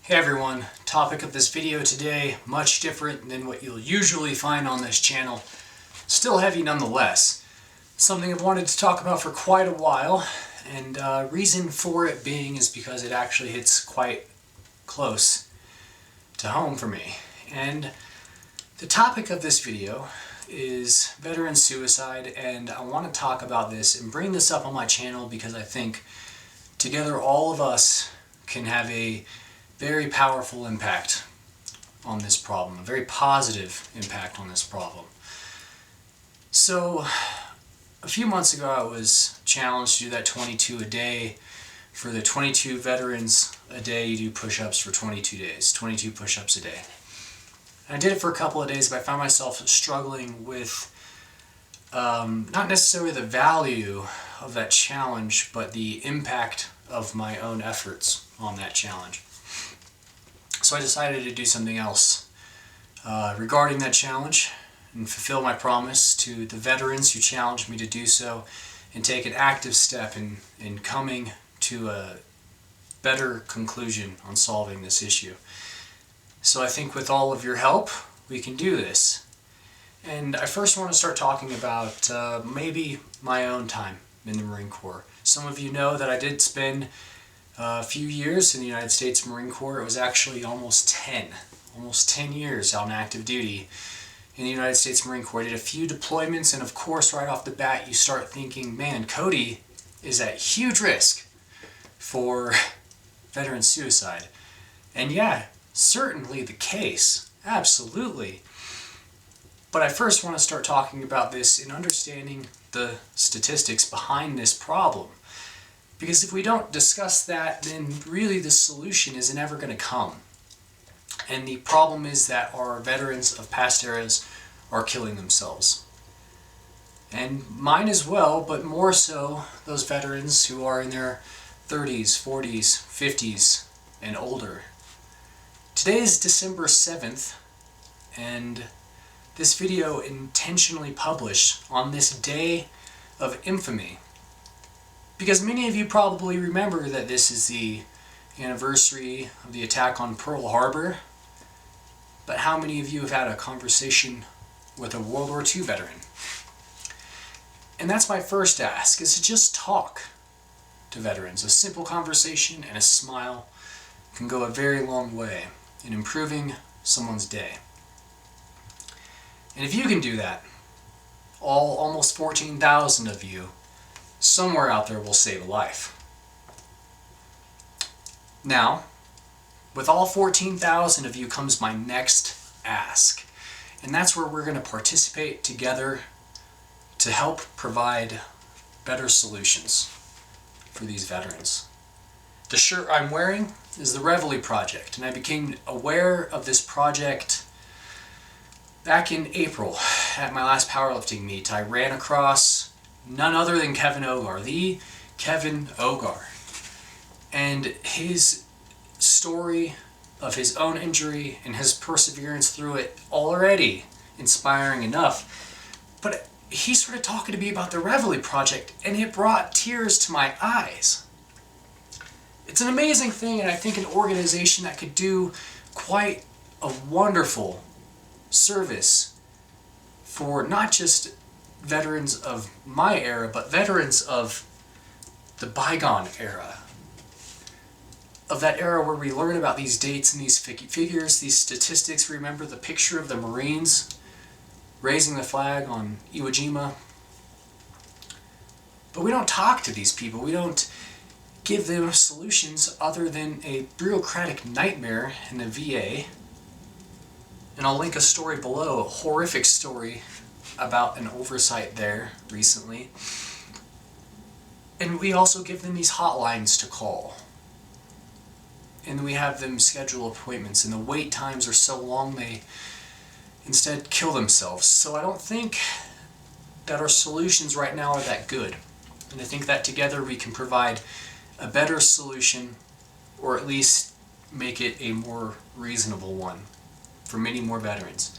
Hey everyone, topic of this video today, much different than what you'll usually find on this channel. Still heavy nonetheless. Something I've wanted to talk about for quite a while, and reason for it being is because it actually hits quite close to home for me. And the topic of this video is veteran suicide, and I want to talk about this and bring this up on my channel because I think together all of us can have a very powerful impact on this problem, a very positive impact on this problem. So a few months ago I was challenged to do that 22 a day. For the 22 veterans a day, you do push-ups for 22 days, 22 push-ups a day. And I did it for a couple of days, but I found myself struggling with not necessarily the value of that challenge, but the impact of my own efforts on that challenge. So I decided to do something else regarding that challenge and fulfill my promise to the veterans who challenged me to do so and take an active step in coming to a better conclusion on solving this issue. So I think with all of your help, we can do this. And I first want to start talking about maybe my own time in the Marine Corps. Some of you know that I did spend a few years in the United States Marine Corps. It was actually almost 10 years on active duty in the United States Marine Corps. I did a few deployments, and of course right off the bat you start thinking, man, Cody is at huge risk for veteran suicide. And yeah, certainly the case, absolutely. But I first want to start talking about this and understanding the statistics behind this problem. Because if we don't discuss that, then really the solution isn't ever going to come. And the problem is that our veterans of past eras are killing themselves. And mine as well, but more so those veterans who are in their 30s, 40s, 50s, and older. Today is December 7th, and this video intentionally published on this day of infamy. Because many of you probably remember that this is the anniversary of the attack on Pearl Harbor, but how many of you have had a conversation with a World War II veteran? And that's my first ask, is to just talk to veterans. A simple conversation and a smile can go a very long way in improving someone's day. And if you can do that, almost 14,000 of you somewhere out there will save a life. Now, with all 14,000 of you comes my next ask. And that's where we're going to participate together to help provide better solutions for these veterans. The shirt I'm wearing is the Reveille Project, and I became aware of this project back in April at my last powerlifting meet. I ran across none other than Kevin Ogar, the Kevin Ogar. And his story of his own injury and his perseverance through it already inspiring enough. But he started talking to me about the Reveille Project, and it brought tears to my eyes. It's an amazing thing, and I think an organization that could do quite a wonderful service for not just veterans of my era, but veterans of the bygone era. Of that era where we learn about these dates and these figures, these statistics. Remember the picture of the Marines raising the flag on Iwo Jima. But we don't talk to these people. We don't give them solutions other than a bureaucratic nightmare in the VA. And I'll link a story below, a horrific story about an oversight there recently. And we also give them these hotlines to call. And we have them schedule appointments, and the wait times are so long they instead kill themselves. So I don't think that our solutions right now are that good. And I think that together we can provide a better solution, or at least make it a more reasonable one for many more veterans.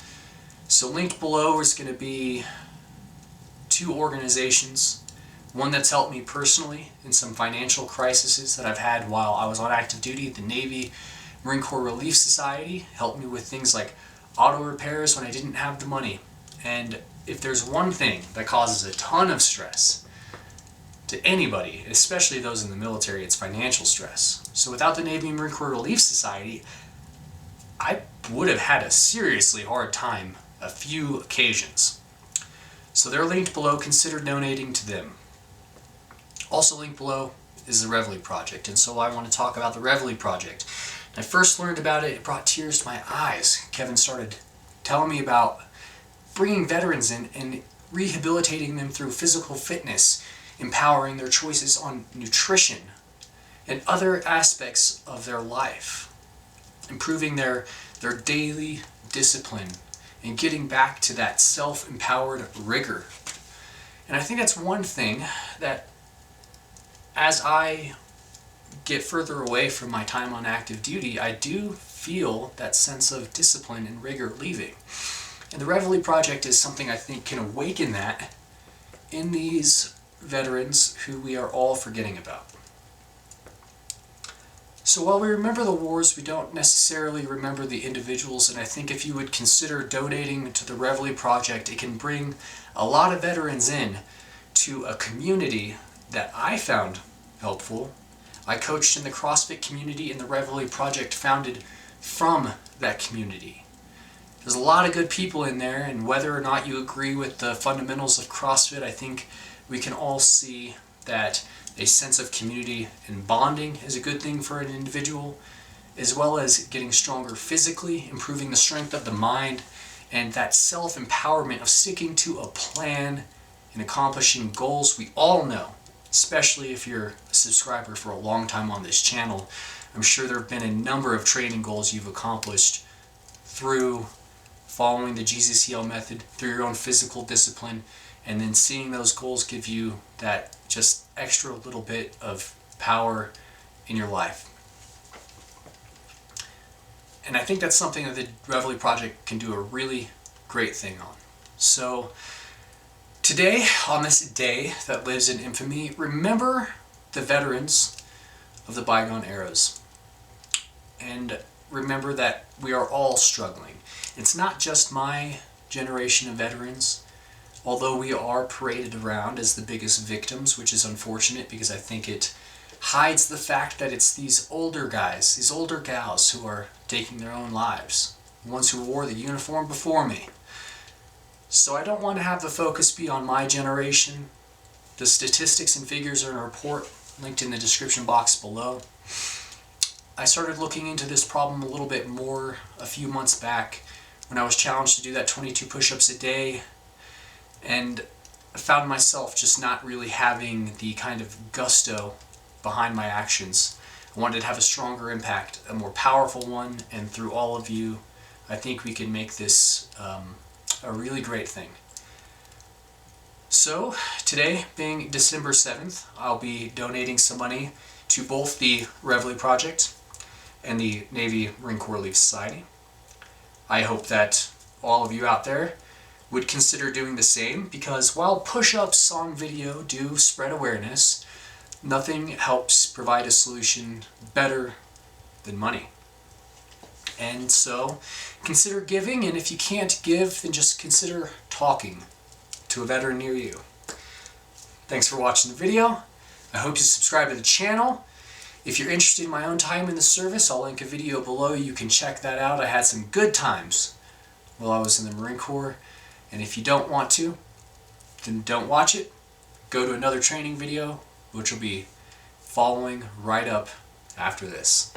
So linked below is going to be two organizations. One that's helped me personally in some financial crises that I've had while I was on active duty, the Navy, Marine Corps Relief Society helped me with things like auto repairs when I didn't have the money. And if there's one thing that causes a ton of stress to anybody, especially those in the military, it's financial stress. So without the Navy and Marine Corps Relief Society, I would have had a seriously hard time a few occasions. So they're linked below. Consider donating to them. Also linked below is the Reveille Project, and so I want to talk about the Reveille Project. When I first learned about it, it brought tears to my eyes. Kevin started telling me about bringing veterans in and rehabilitating them through physical fitness, empowering their choices on nutrition and other aspects of their life, improving their daily discipline and getting back to that self-empowered rigor. And I think that's one thing that, as I get further away from my time on active duty, I do feel that sense of discipline and rigor leaving. And the Reveille Project is something I think can awaken that in these veterans who we are all forgetting about. So while we remember the wars, we don't necessarily remember the individuals, and I think if you would consider donating to the Reveille Project, it can bring a lot of veterans in to a community that I found helpful. I coached in the CrossFit community, and the Reveille Project founded from that community. There's a lot of good people in there, and whether or not you agree with the fundamentals of CrossFit, I think we can all see that a sense of community and bonding is a good thing for an individual, as well as getting stronger physically, improving the strength of the mind, and that self-empowerment of sticking to a plan and accomplishing goals we all know, especially if you're a subscriber for a long time on this channel. I'm sure there have been a number of training goals you've accomplished through following the GZCL method, through your own physical discipline, and then seeing those goals give you that just extra little bit of power in your life. And I think that's something that the Reveille Project can do a really great thing on. So today, on this day that lives in infamy, remember the veterans of the bygone eras. And remember that we are all struggling. It's not just my generation of veterans, although we are paraded around as the biggest victims, which is unfortunate because I think it hides the fact that it's these older guys, these older gals who are taking their own lives, the ones who wore the uniform before me. So I don't want to have the focus be on my generation. The statistics and figures are in a report linked in the description box below. I started looking into this problem a little bit more a few months back when I was challenged to do that 22 push-ups a day, and I found myself just not really having the kind of gusto behind my actions. I wanted to have a stronger impact, a more powerful one, and through all of you, I think we can make this a really great thing. So today, being December 7th, I'll be donating some money to both the Reveille Project and the Navy Marine Corps Relief Society. I hope that all of you out there would consider doing the same, because while push-ups on video do spread awareness, nothing helps provide a solution better than money. And so consider giving, and if you can't give, then just consider talking to a veteran near you. Thanks for watching the video. I hope you subscribe to the channel. If you're interested in my own time in the service, I'll link a video below. You can check that out. I had some good times while I was in the Marine Corps. And if you don't want to, then don't watch it. Go to another training video, which will be following right up after this.